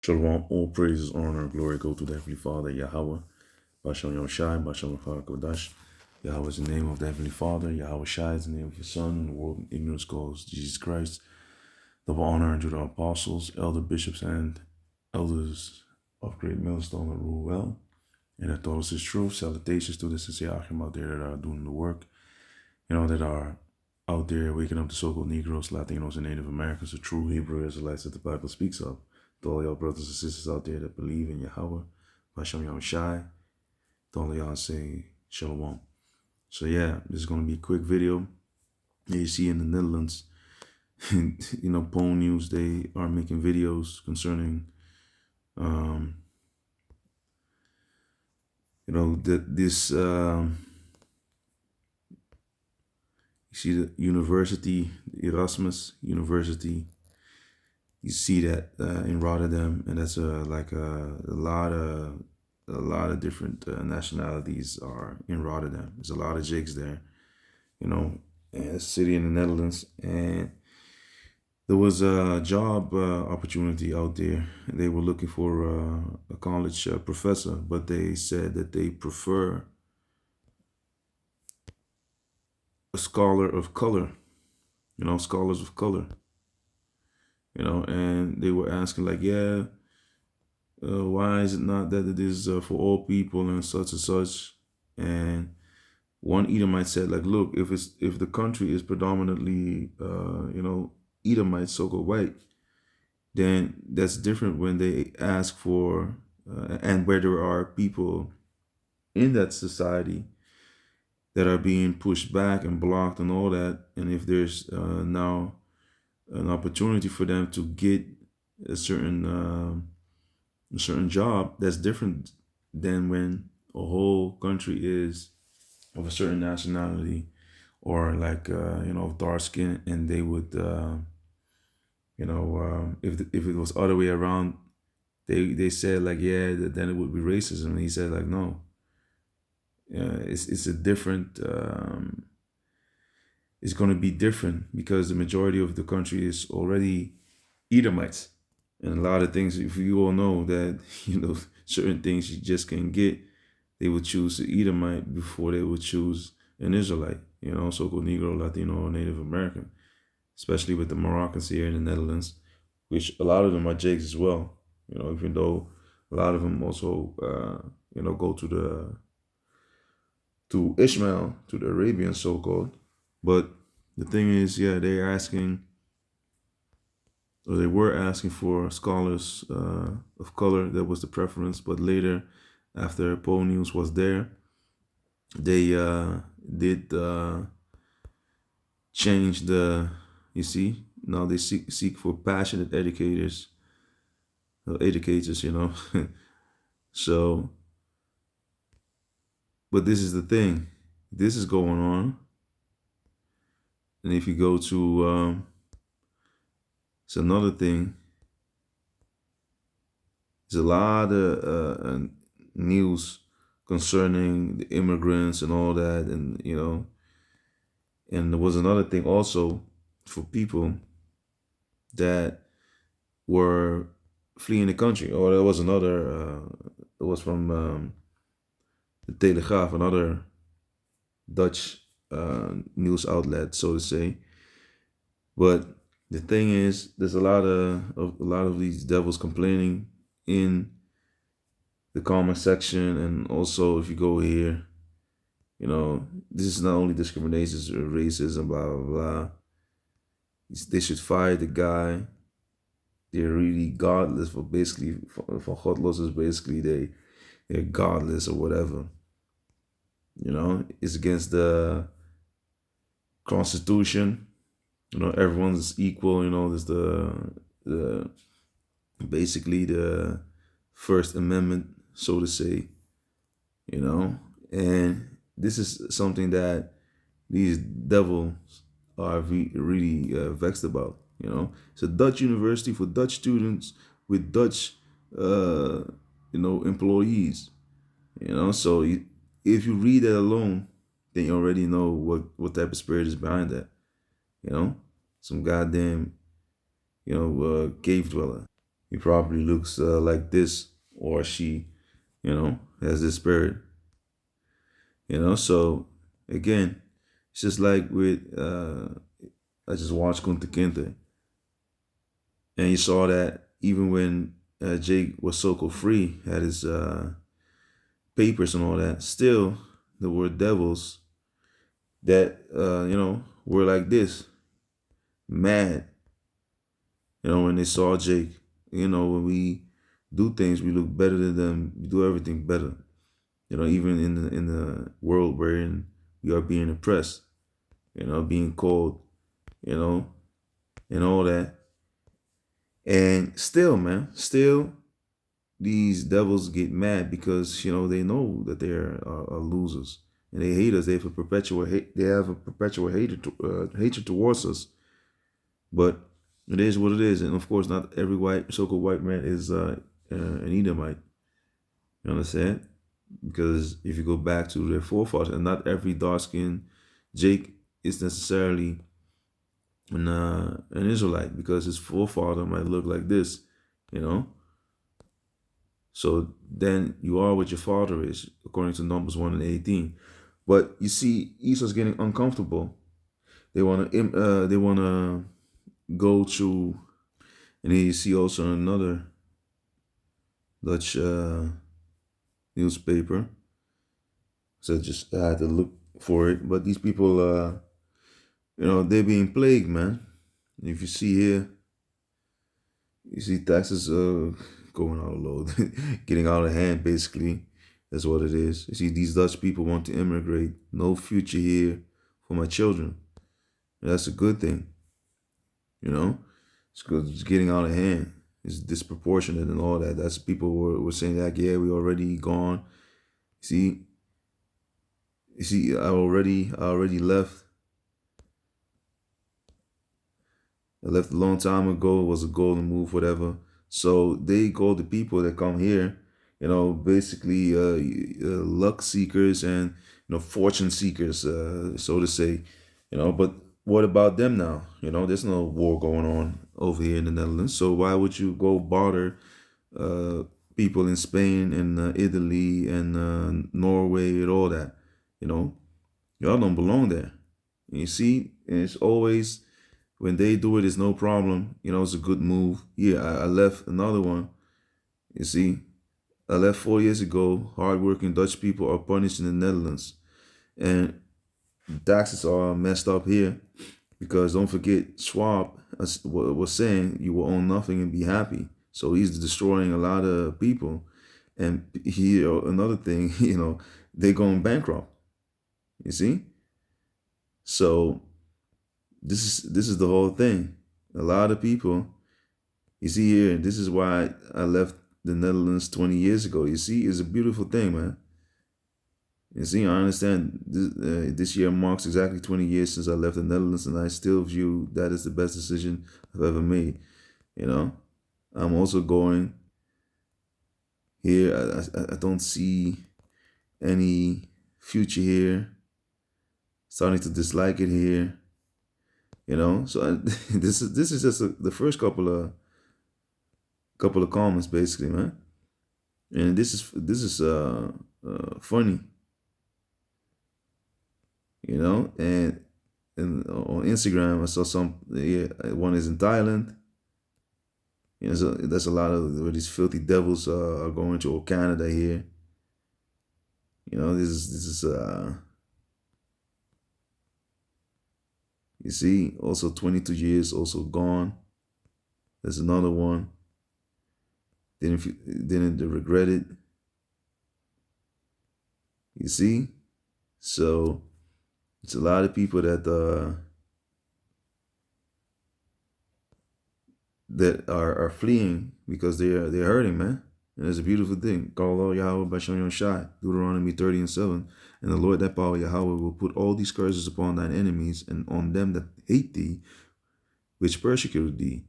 Shalom, all praises, honor, and glory go to the Heavenly Father, Yahweh, Bashem Yahushai, Bashem Father Kodash. Yahweh is the name of the Heavenly Father, Yahweh Shai is the name of His Son, and the world in ignorance calls Jesus Christ. Double honor unto the apostles, elder bishops, and elders of Great Millstone that rule well. And that all is truth. Salutations to the sincere Achim out there that are doing the work, that are out there waking up the so-called Negroes, Latinos, and Native Americans, the true Hebrew Israelites that the Bible speaks of. To all y'all brothers and sisters out there that believe in Yahweh, Bashem Yahushai, to all y'all say Shalom. So yeah, this is going to be a quick video. You see in the Netherlands, Pone News, they are making videos concerning, you see the university, Erasmus University. You see that in Rotterdam, and that's a lot of different nationalities are in Rotterdam. There's a lot of jigs there, and a city in the Netherlands. And there was a job opportunity out there. They were looking for a college professor, but they said that they prefer a scholar of color, scholars of color. And they were asking like, why is it not that it is for all people and such? And one Edomite said like, look, if the country is predominantly, Edomite, so-called white, then that's different when they ask for, and where there are people in that society that are being pushed back and blocked and all that. And if there's now an opportunity for them to get a certain job, that's different than when a whole country is of a certain nationality or like of dark skin, and they would if it was other way around, they said like, then it would be racism. And he said like, no, it's a different. It's going to be different because the majority of the country is already Edomites. And a lot of things, if you all know that, certain things you just can't get, they would choose an Edomite before they would choose an Israelite, so-called Negro, Latino, or Native American, especially with the Moroccans here in the Netherlands, which a lot of them are Jakes as well, even though a lot of them also, go to Ishmael, to the Arabians, so-called. But the thing is, they were asking for scholars of color. That was the preference. But later, after Pone News was there, they did change the, now they seek for passionate educators, So, but this is the thing. This is going on. And if you go to, it's another thing. There's a lot of news concerning the immigrants and all that. And, and there was another thing also for people that were fleeing the country. Or there was another, it was from the Telegraaf, another Dutch news outlet, so to say. But the thing is, there's a lot of these devils complaining in the comment section, and also if you go here, this is not only discrimination, it's racism, blah blah blah. They should fire the guy. They're really godless. For godless is basically they're godless or whatever. It's against the Constitution. Everyone's equal. There's the basically the First Amendment, so to say. And this is something that these devils are really vexed about. It's a Dutch university for Dutch students with Dutch employees. So if you read that alone, then you already know what type of spirit is behind that. Some goddamn, cave dweller. he probably looks like this, or she, has this spirit. So again, it's just like with I just watched Kunta Kinte, and you saw that even when Jake was so free, had his papers and all that, still there were devils that were like this, mad. When they saw Jake, when we do things, we look better than them. We do everything better. Even in the world wherein we are being oppressed, being called, and all that. And still, man, these devils get mad because they know that they're losers, and they hate us. They have a perpetual hate. They have a perpetual hatred towards us. But it is what it is, and of course, not every so-called white man is an Edomite. You understand? Because if you go back to their forefathers, and not every dark-skinned Jake is necessarily an Israelite, because his forefather might look like this, So then you are what your father is, according to Numbers 1:18. But you see, Esau's getting uncomfortable. They wanna go to, and then you see also another Dutch newspaper. So I had to look for it. But these people, they're being plagued, man. If you see here, you see taxes going out of load, getting out of hand, basically. That's what it is. You see, these Dutch people want to immigrate. No future here for my children. And that's a good thing. It's good. It's getting out of hand. It's disproportionate and all that. That's people were saying that, yeah, we already gone. You see, I already left. I left a long time ago. It was a golden move, whatever. So they call the people that come here, basically luck seekers and fortune seekers, so to say. But what about them now? There's no war going on over here in the Netherlands. So why would you go bother people in Spain and Italy and Norway and all that? Y'all don't belong there. You see, and it's always, when they do it, it's no problem. It's a good move. Yeah, I left another one. You see, I left 4 years ago. Hardworking Dutch people are punished in the Netherlands. And taxes are messed up here, because don't forget, Schwab was saying you will own nothing and be happy. So he's destroying a lot of people. And here, another thing, they're going bankrupt. You see? So this is the whole thing. A lot of people, you see here, this is why I left the Netherlands 20 years ago. You see, it's a beautiful thing, man. You see, I understand this year marks exactly 20 years since I left the Netherlands, and I still view that as the best decision I've ever made. I'm also going here. I don't see any future here. Starting to dislike it here. So this is just the first couple of comments, basically, man. And this is funny. And on Instagram I saw one is in Thailand. So that's a lot of where these filthy devils are going to, or Canada here. This is you see, also 22 years also gone. There's another one. Didn't regret it. You see? So it's a lot of people that are fleeing because they're hurting, man. And it's a beautiful thing. Call all Yahweh Bashon Yon Shai, Deuteronomy 30:7. And the Lord that power Yahweh will put all these curses upon thine enemies and on them that hate thee, which persecute thee.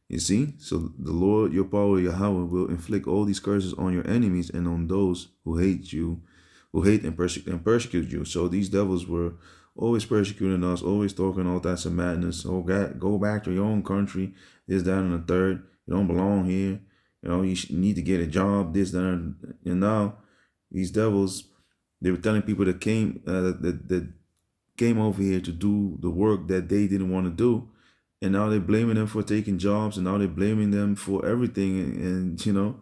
You see? So the Lord, your power Yahweh, will inflict all these curses on your enemies and on those who hate you, who hate and persecute you. So these devils were always persecuting us, always talking all types of madness. Oh God, go back to your own country. This, that, and the third. You don't belong here. You know, you need to get a job, this, that, and now these devils, they were telling people that that came over here to do the work that they didn't want to do, and now they're blaming them for taking jobs, and now they're blaming them for everything, and you know,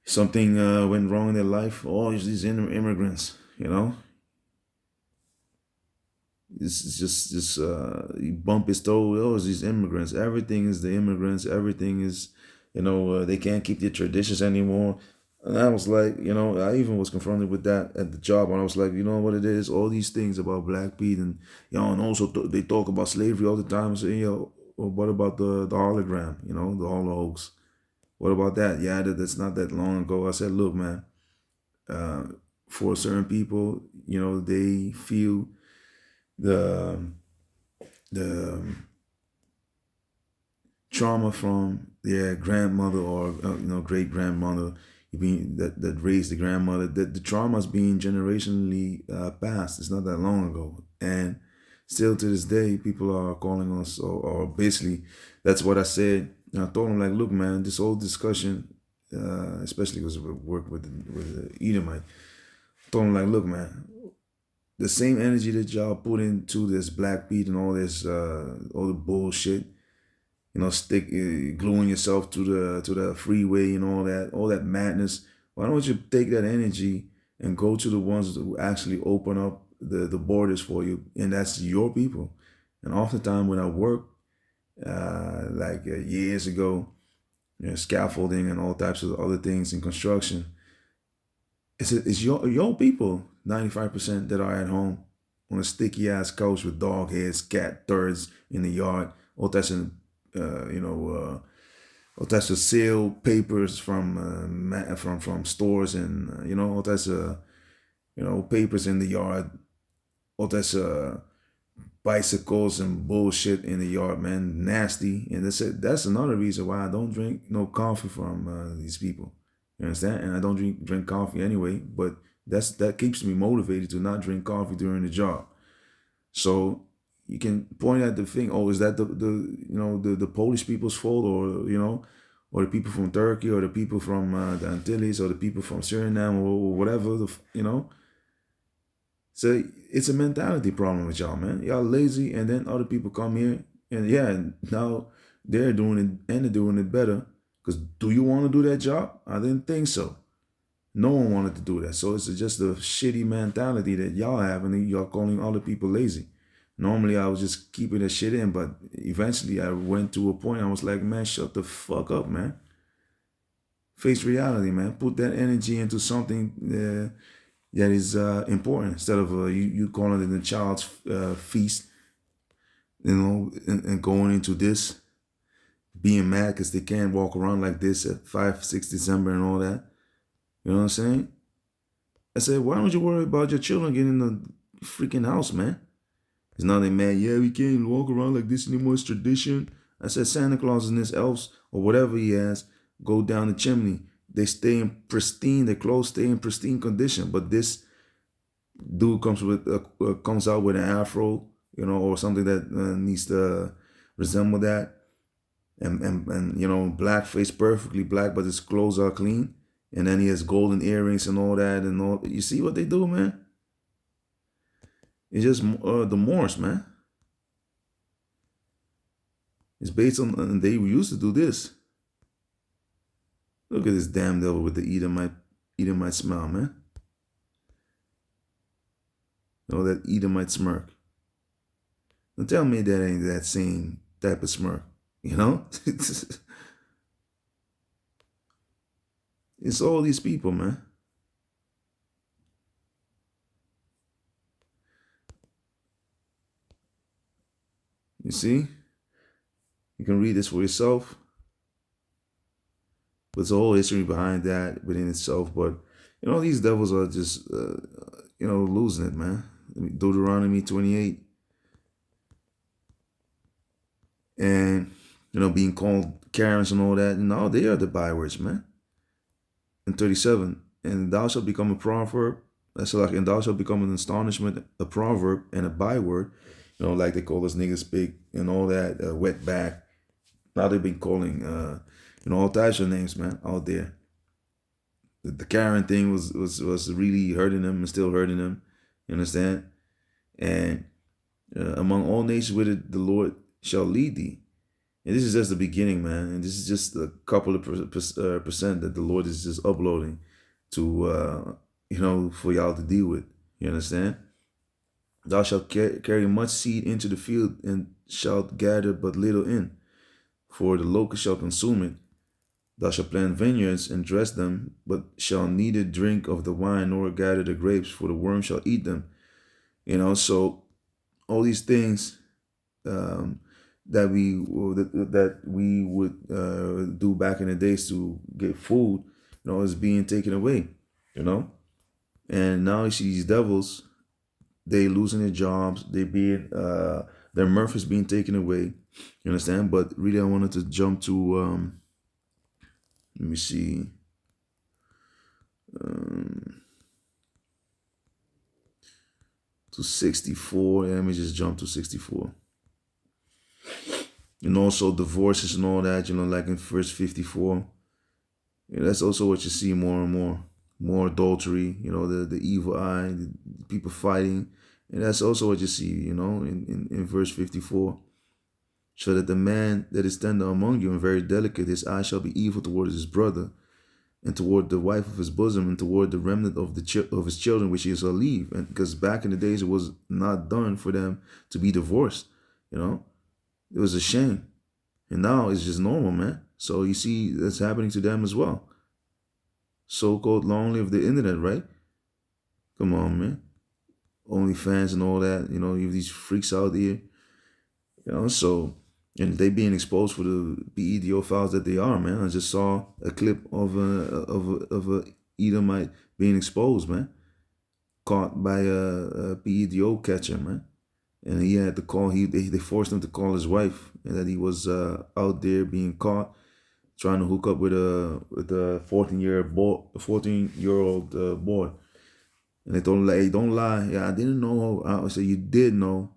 something went wrong in their life. Oh, it's these immigrants, you know. It's just you bump his toe. Oh, it's these immigrants. Everything is the immigrants. Everything is, you know, they can't keep their traditions anymore. And I was like, you know, I even was confronted with that at the job, and I was like, you know what it is? All these things about Black Pete, and you know, and also they talk about slavery all the time. So, you know, well, what about the hologram? You know, the holo hoax. What about that? Yeah, that's not that long ago. I said, look, man, uh, for certain people, you know, they feel the the trauma from their grandmother or you know, great grandmother being that raised the grandmother, that the trauma is being generationally passed. It's not that long ago, and still to this day people are calling us, or basically that's what I said. And I told them, like, look, man, this whole discussion, especially because we work with the Edomite, I told them, like, look, man, the same energy that y'all put into this Black Pete and all this all the bullshit, you know, gluing yourself to the freeway and all that madness. Why don't you take that energy and go to the ones who actually open up the borders for you, and that's your people. And oftentimes when I work, years ago, you know, scaffolding and all types of other things in construction, it's your people, 95%, that are at home on a sticky ass couch with dog heads, cat turds in the yard, all types of all types of sale papers from stores, and you know, all types of, you know, papers in the yard, all types of bicycles and bullshit in the yard, man, nasty. And that's another reason why I don't drink no coffee from these people. You understand? And I don't drink coffee anyway, but that keeps me motivated to not drink coffee during the job. So you can point at the thing, oh, is that the Polish people's fault, or, you know, or the people from Turkey, or the people from the Antilles, or the people from Suriname, or whatever, you know. So it's a mentality problem with y'all, man. Y'all lazy, and then other people come here, and yeah, now they're doing it, and they're doing it better. Because do you want to do that job? I didn't think so. No one wanted to do that. So it's just a shitty mentality that y'all have, and y'all calling other people lazy. Normally, I was just keeping that shit in, but eventually I went to a point, I was like, man, shut the fuck up, man. Face reality, man. Put that energy into something that is important, instead of you calling it a child's feast, you know, and going into this, being mad because they can't walk around like this at 5, 6 December and all that. You know what I'm saying? I said, why don't you worry about your children getting in the freaking house, man? Because now they mad, yeah, we can't walk around like this anymore, it's tradition. I said, Santa Claus and his elves, or whatever he has, go down the chimney. They stay in pristine, their clothes stay in pristine condition. But this dude comes out with an afro, you know, or something that needs to resemble that. And you know, black face, perfectly black, but his clothes are clean. And then he has golden earrings and all that, and all. You see what they do, man? It's just the Moors, man. It's based on, and they used to do this. Look at this damn devil with the Edomite smile, man. You know, that Edomite smirk. Don't tell me that ain't that same type of smirk, you know? It's all these people, man. You see? You can read this for yourself. But there's a whole history behind that within itself. But, you know, these devils are just, you know, losing it, man. Deuteronomy 28. And, you know, being called Karens and all that. No, they are the bywords, man. And 37. And thou shalt become a proverb. That's like, and thou shalt become an astonishment, a proverb, and a byword. You know, like they call us niggas big and all that, wet back. Now they've been calling all types of names, man, out there. The Karen thing was really hurting them and still hurting them. You understand? And among all nations with it, the Lord shall lead thee. And this is just the beginning, man. And this is just a couple of percent that the Lord is just uploading to, for y'all to deal with. You understand? Thou shalt carry much seed into the field and shalt gather but little in, for the locust shall consume it. Thou shalt plant vineyards and dress them, but shall neither drink of the wine nor gather the grapes, for the worm shall eat them. So all these things that we would do back in the days to get food, is being taken away, And now you see these devils, they losing their jobs, they being their mirth is being taken away. You understand? But really, I wanted to jump to let me see. To 64. Yeah, let me just jump to 64. And also divorces and all that, like in verse 54. That's also what you see more and more. More adultery, the evil eye, the people fighting. And that's also what you see, in verse 54. So that the man that is tender among you and very delicate, his eye shall be evil toward his brother, and toward the wife of his bosom, and toward the remnant of his children, which he shall leave. And because back in the days, it was not done for them to be divorced. It was a shame. And now it's just normal, man. So you see that's happening to them as well. So-called long live the internet, right? Come on, man. OnlyFans and all that, you have these freaks out here. So, and they being exposed for the PEDO files that they are, man. I just saw a clip of a Edomite being exposed, man. Caught by a PEDO catcher, man. And he had to call, they forced him to call his wife, and that he was out there being caught trying to hook up with a 14-year-old boy. And they told him, like, hey, don't lie. Yeah, I didn't know. I said, you did know,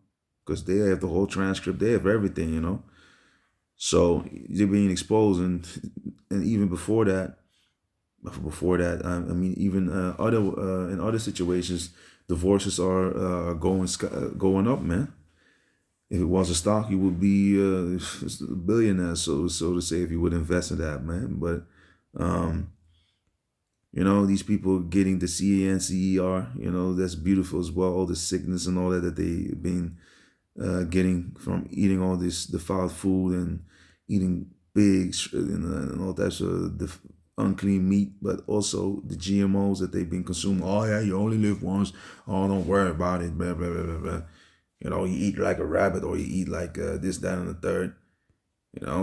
because they have the whole transcript. They have everything, So they're being exposed, and even before that, even in other situations, divorces are going up, man. If it was a stock, you would be a billionaire, so to say, if you would invest in that, man. But these people getting the CANCER, that's beautiful as well. All the sickness and all that they've been getting from eating all this defiled food and eating pigs and all types of unclean meat, but also the GMOs that they've been consuming. Oh yeah, you only live once. Oh, don't worry about it. Blah, blah, blah, blah, blah. You eat like a rabbit, or you eat like this, that, and the third.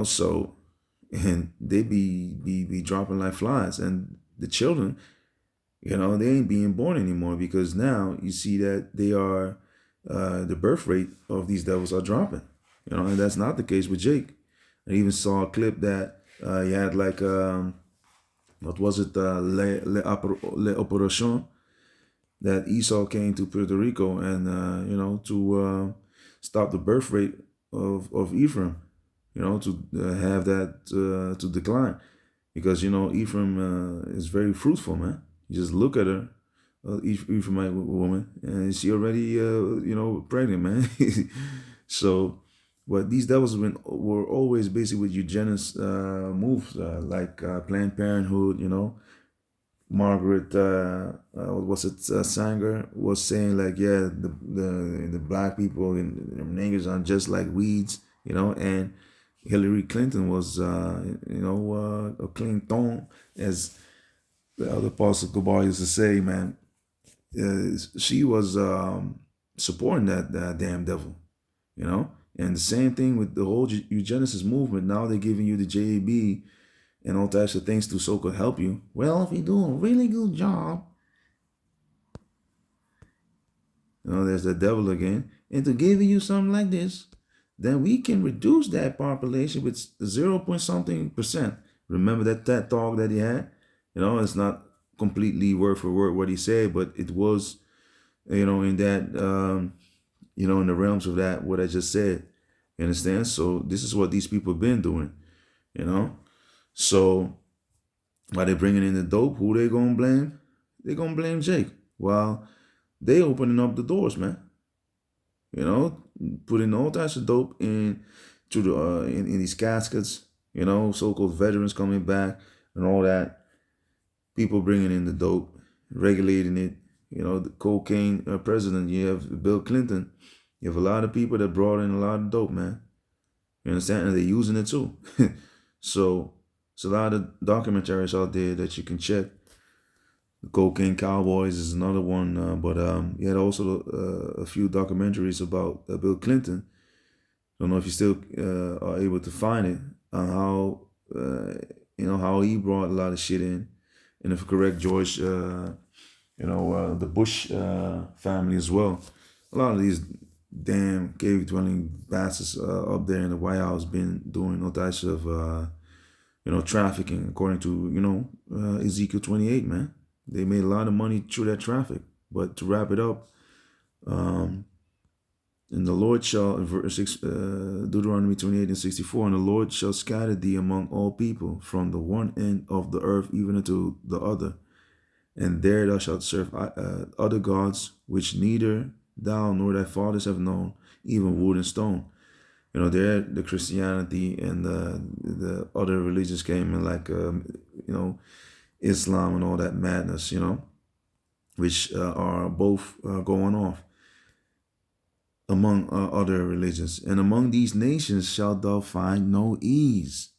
So, and they be dropping like flies, and the children, they ain't being born anymore, because now you see that they are the birth rate of these devils are dropping. And that's not the case with Jake. I even saw a clip that he had like what was it, le Operation, that Esau came to Puerto Rico and to stop the birth rate of Ephraim, to have that to decline, because Ephraim is very fruitful, man. You just look at her, Ephraimite woman, and she already pregnant, man. So, but these devils were always busy with eugenics moves, like Planned Parenthood. Margaret, Sanger was saying, like, yeah, the black people and the niggas are just like weeds, and Hillary Clinton was, a clean thorn, as the other Apostle Gabar used to say, man. She was supporting that damn devil, and the same thing with the whole eugenicist movement. Now they're giving you the JAB and all types of things to so-called help you. Well, if you do a really good job, there's the devil again, and to give you something like this, then we can reduce that population with 0 point something percent. Remember that TED talk that he had? It's not completely word for word what he said, but it was, in that, in the realms of that, what I just said. You understand? So this is what these people have been doing, So while they bringing in the dope, who they gonna blame? They gonna blame Jake. While they opening up the doors, man. You know, putting all types of dope in to the in these caskets. You know, so-called veterans coming back and all that. People bringing in the dope, regulating it. You know, the cocaine president. You have Bill Clinton. You have a lot of people that brought in a lot of dope, man. You understand? And they're using it too. So it's a lot of documentaries out there that you can check. The Cocaine Cowboys is another one, but he had also a few documentaries about Bill Clinton. Don't know if you still are able to find it on how how he brought a lot of shit in, and if correct, George, the Bush family as well. A lot of these damn cave dwelling bastards up there in the White House been doing all types of trafficking, according to Ezekiel 28, man. They made a lot of money through that traffic. But to wrap it up, and the Lord shall, Deuteronomy 28:64, and the Lord shall scatter thee among all people, from the one end of the earth even unto the other. And there thou shalt serve other gods, which neither thou nor thy fathers have known, even wood and stone. There the Christianity and the other religions came in, like Islam and all that madness, which are both going off among other religions. And among these nations shalt thou find no ease,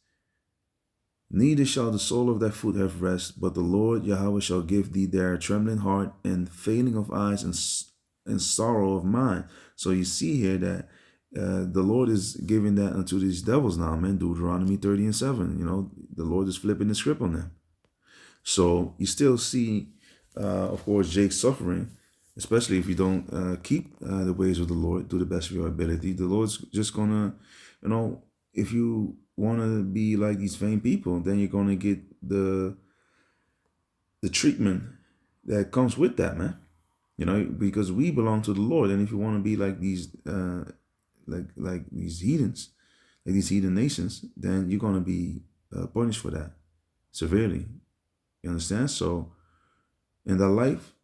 neither shall the sole of thy foot have rest, but the Lord Yahweh shall give thee there a trembling heart and failing of eyes and sorrow of mind. So you see here that the Lord is giving that unto these devils now, man. Deuteronomy 30:7. The Lord is flipping the script on them. So you still see, of course, Jake suffering, especially if you don't keep the ways of the Lord to the best of your ability. The Lord's just gonna, if you want to be like these vain people, then you're gonna get the treatment that comes with that, man. Because we belong to the Lord, and if you want to be like these like these heathens, like these heathen nations, then you're gonna be punished for that severely. You understand? So, and thy life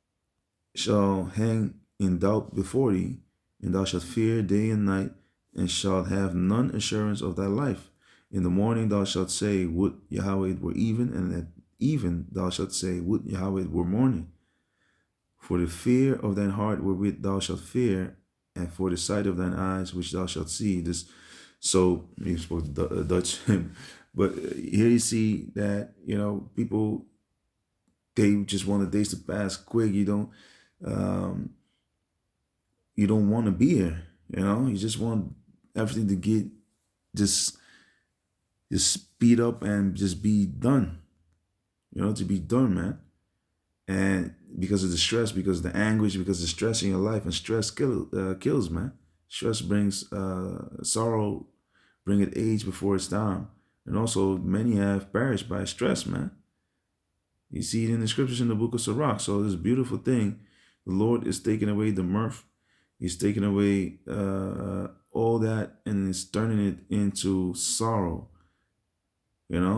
shall hang in doubt before thee, and thou shalt fear day and night, and shalt have none assurance of thy life. In the morning thou shalt say, would Yahweh it were even, and at even thou shalt say, would Yahweh it were morning. For the fear of thine heart wherewith thou shalt fear, and for the sight of thine eyes which thou shalt see. So you spoke Dutch, but here you see that people, they just want the days to pass quick. You don't want to be here. You just want everything to get just speed up and just be done. To be done, man. And because of the stress, because of the anguish, because of the stress in your life, and stress kills, man. Stress brings sorrow, bring it age before its time. And also, many have perished by stress, man. You see it in the scriptures in the book of Sirach. So this beautiful thing, the Lord is taking away the mirth. He's taking away all that, and is turning it into sorrow.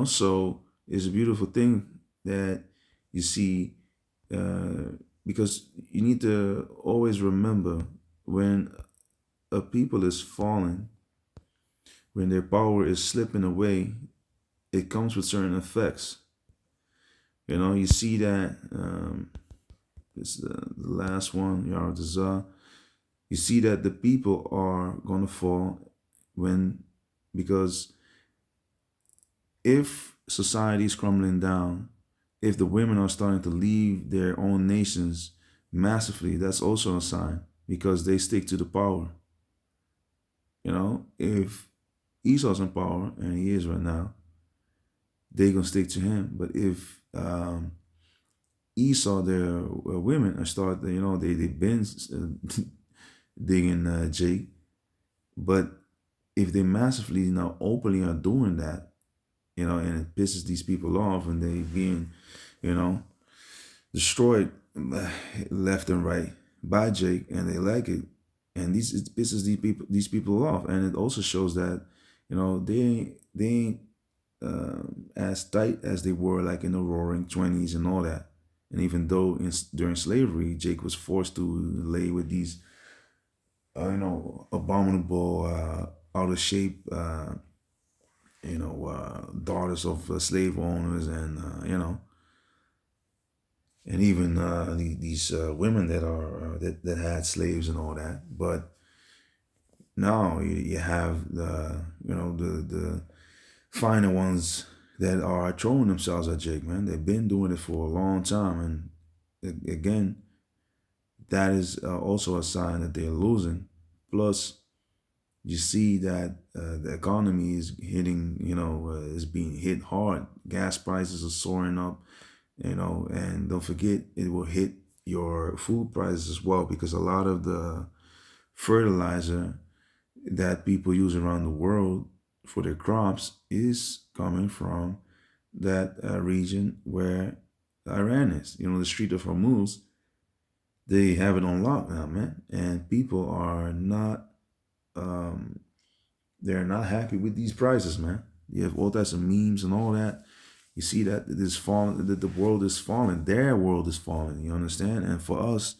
So it's a beautiful thing that you see, because you need to always remember, when a people is falling, when their power is slipping away, it comes with certain effects. You see that, this is the last one, Yaradazah. You see that the people are going to fall because if society is crumbling down, if the women are starting to leave their own nations massively, that's also a sign, because they stick to the power. If Esau's in power, and he is right now, they're going to stick to him. But if Esau, their women, are starting, they've been digging Jake. But if they massively now openly are doing that, and it pisses these people off, and they being, destroyed left and right by Jake, and they like it, and it pisses these people off, and it also shows that, they ain't as tight as they were like in the roaring 20s and all that. And even though during slavery, Jake was forced to lay with these, abominable, out of shape, daughters of slave owners, and even these women that are that had slaves and all that. But now you have the finer ones that are throwing themselves at Jake, man. They've been doing it for a long time, and again, that is also a sign that they're losing. Plus, you see that the economy is hitting, is being hit hard. Gas prices are soaring up, and don't forget it will hit your food prices as well, because a lot of the fertilizer that people use around the world for their crops is coming from that region where Iran is. The Strait of Hormuz, they have it on lock now, man. And people are not, they're not happy with these prices, man. You have all types of memes and all that. You see that it is falling, that the world is falling. Their world is falling, you understand? And for us,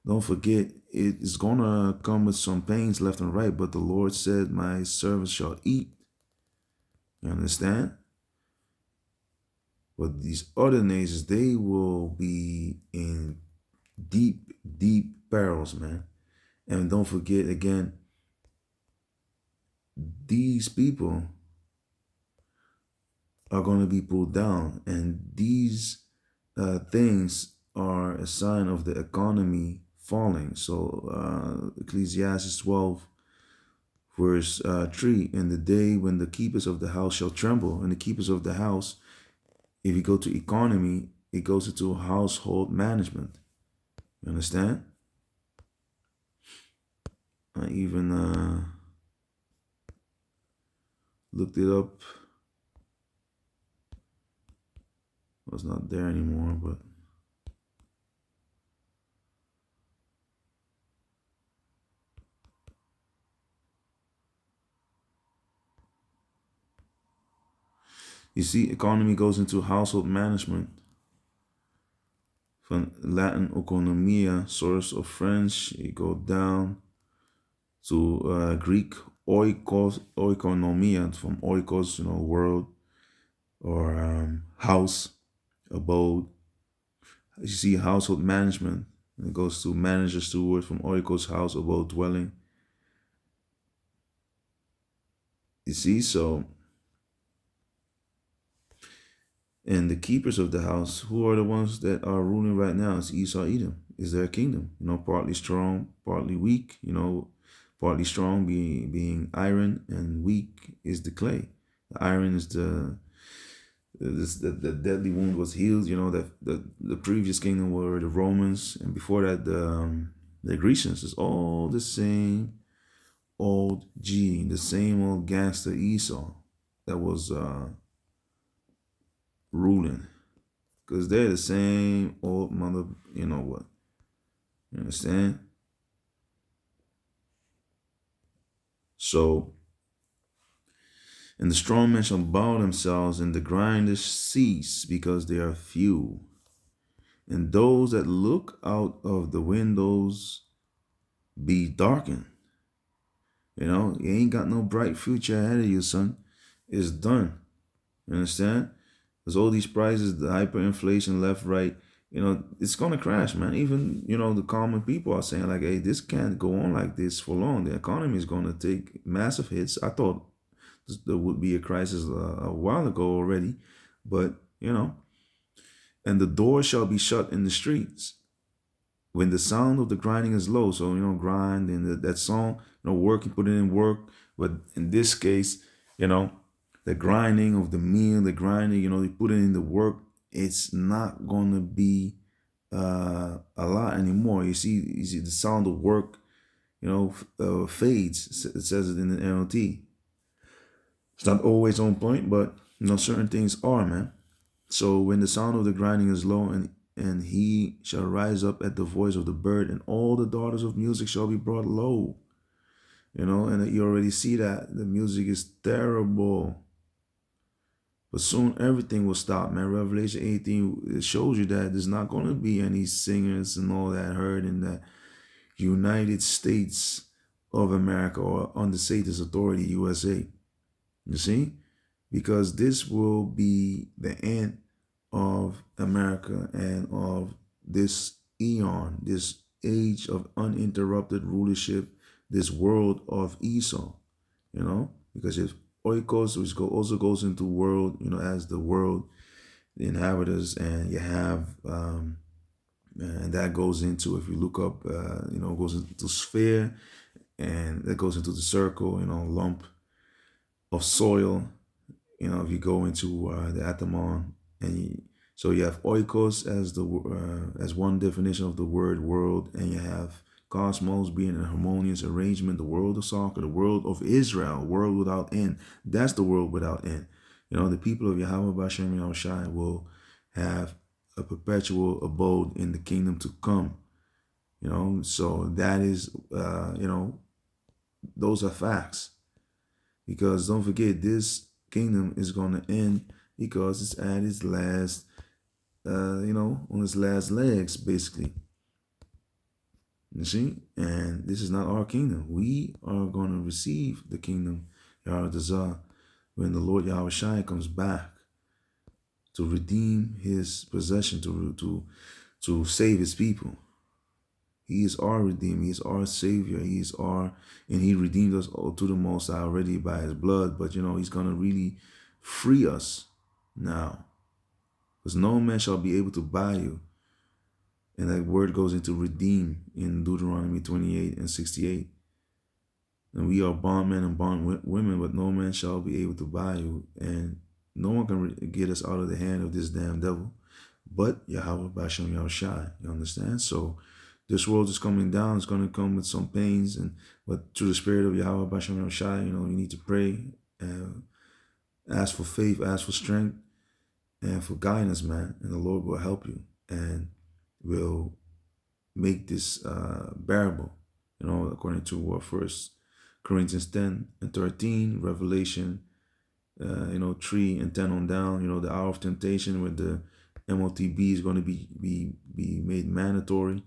don't forget, it is going to come with some pains left and right, but the Lord said, my servants shall eat. You understand? But these other nations, they will be in deep, deep perils, man. And don't forget, again, these people are going to be pulled down. And these things are a sign of the economy falling. So Ecclesiastes 12, verse 3, in the day when the keepers of the house shall tremble, and the keepers of the house, if you go to economy, it goes into household management. You understand? I even looked it up. Well, it's not there anymore, but you see, economy goes into household management. From Latin oikonomia, source of French, you go down to Greek oikonomia, from oikos, world, or house, abode. You see household management. It goes to manager, steward, from oikos, house, abode, dwelling. You see, so, and the keepers of the house, who are the ones that are ruling right now? It's Esau, Edom. Is their kingdom, partly strong, partly weak, partly strong being iron, and weak is the clay. The iron is the deadly wound was healed. That the previous kingdom were the Romans, and before that the Grecians. It's all the same old G, the same old gangster Esau that was ruling, because they're the same old mother. You know what? You understand? So, and the strong men shall bow themselves, and the grinders cease, because they are few. And those that look out of the windows be darkened. You ain't got no bright future ahead of you, son. It's done. You understand? There's all these prices, the hyperinflation left, right. It's going to crash, man. Even, the common people are saying like, hey, this can't go on like this for long. The economy is going to take massive hits. I thought there would be a crisis a while ago already, but, and the door shall be shut in the streets when the sound of the grinding is low. So, grind, and that song, work, you put it in work. But in this case, the grinding of the meal, the grinding, they put it in the work. It's not going to be a lot anymore. You see the sound of work, fades. It says it in the NLT. It's not always on point, but, certain things are, man. So when the sound of the grinding is low, and he shall rise up at the voice of the bird, and all the daughters of music shall be brought low. And you already see that the music is terrible. But soon everything will stop, man. Revelation 18, it shows you that there's not going to be any singers and all that heard in the United States of America or under Satan's authority, USA. You see? Because this will be the end of America and of this eon, this age of uninterrupted rulership, this world of Esau, you know? Because if oikos, which also goes into world, you know, as the world, the inhabitants, and you have, and that goes into, if you look up, you know, goes into sphere, and that goes into the circle, you know, lump of soil. You know, if you go into the Atamon, and so you have oikos as the as one definition of the word world, and you have cosmos being a harmonious arrangement, the world of soccer, the world of Israel, world without end. That's the world without end. You know, the people of Yahweh Bashem Yahushai will have a perpetual abode in the kingdom to come. You know, so that is, you know, those are facts. Because don't forget, this kingdom is going to end because it's at its last, you know, on its last legs, basically. You see? And this is not our kingdom. We are going to receive the kingdom, Yahweh, when the Lord Yahweh Shai comes back to redeem his possession, to save his people. He is our Redeemer. He is our Savior. And he redeemed us to the Most High already by his blood. But, you know, he's going to really free us now. Because no man shall be able to buy you. And that word goes into redeem in Deuteronomy 28 and 68. And we are bondmen and bondwomen, but no man shall be able to buy you. And no one can get us out of the hand of this damn devil. But Yahweh Bashem Yahushai. You understand? So this world is coming down. It's going to come with some pains, but through the spirit of Yahweh Bashem Yahushai, you know, you need to pray and ask for faith, ask for strength, and for guidance, man. And the Lord will help you and will make this bearable. You know, according to what 1 Corinthians 10 and 13, Revelation, you know, 3 and 10 on down. You know, the hour of temptation with the MOTB is going to be made mandatory.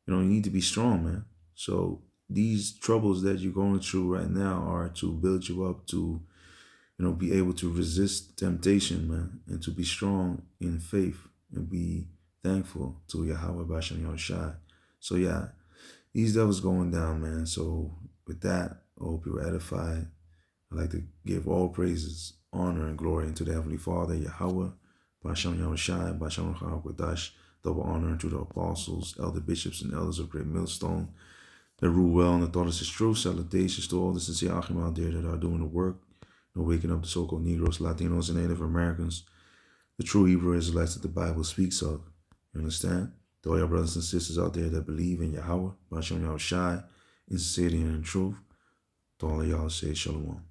You know, you need to be strong, man. So these troubles that you're going through right now are to build you up to, you know, be able to resist temptation, man, and to be strong in faith and be thankful to Yahweh Bashem Yahushai. So yeah, these devils going down, man. So with that, I hope you're edified. I'd like to give all praises, honor, and glory unto the Heavenly Father, Yahweh Bashem Yahushai, Bashem Yahushai. Double honor to the apostles, elder bishops, and elders of Great Millstone that rule well in the thought of his truth. Salutations to all the sincere Achim out there that are doing the work, you know, waking up the so-called Negroes, Latinos, and Native Americans, the true Hebrew Israelites that the Bible speaks of. You understand? To all your brothers and sisters out there that believe in Yahweh, Bashem Yahushai, in sincerity and in truth, to all of y'all say shalom.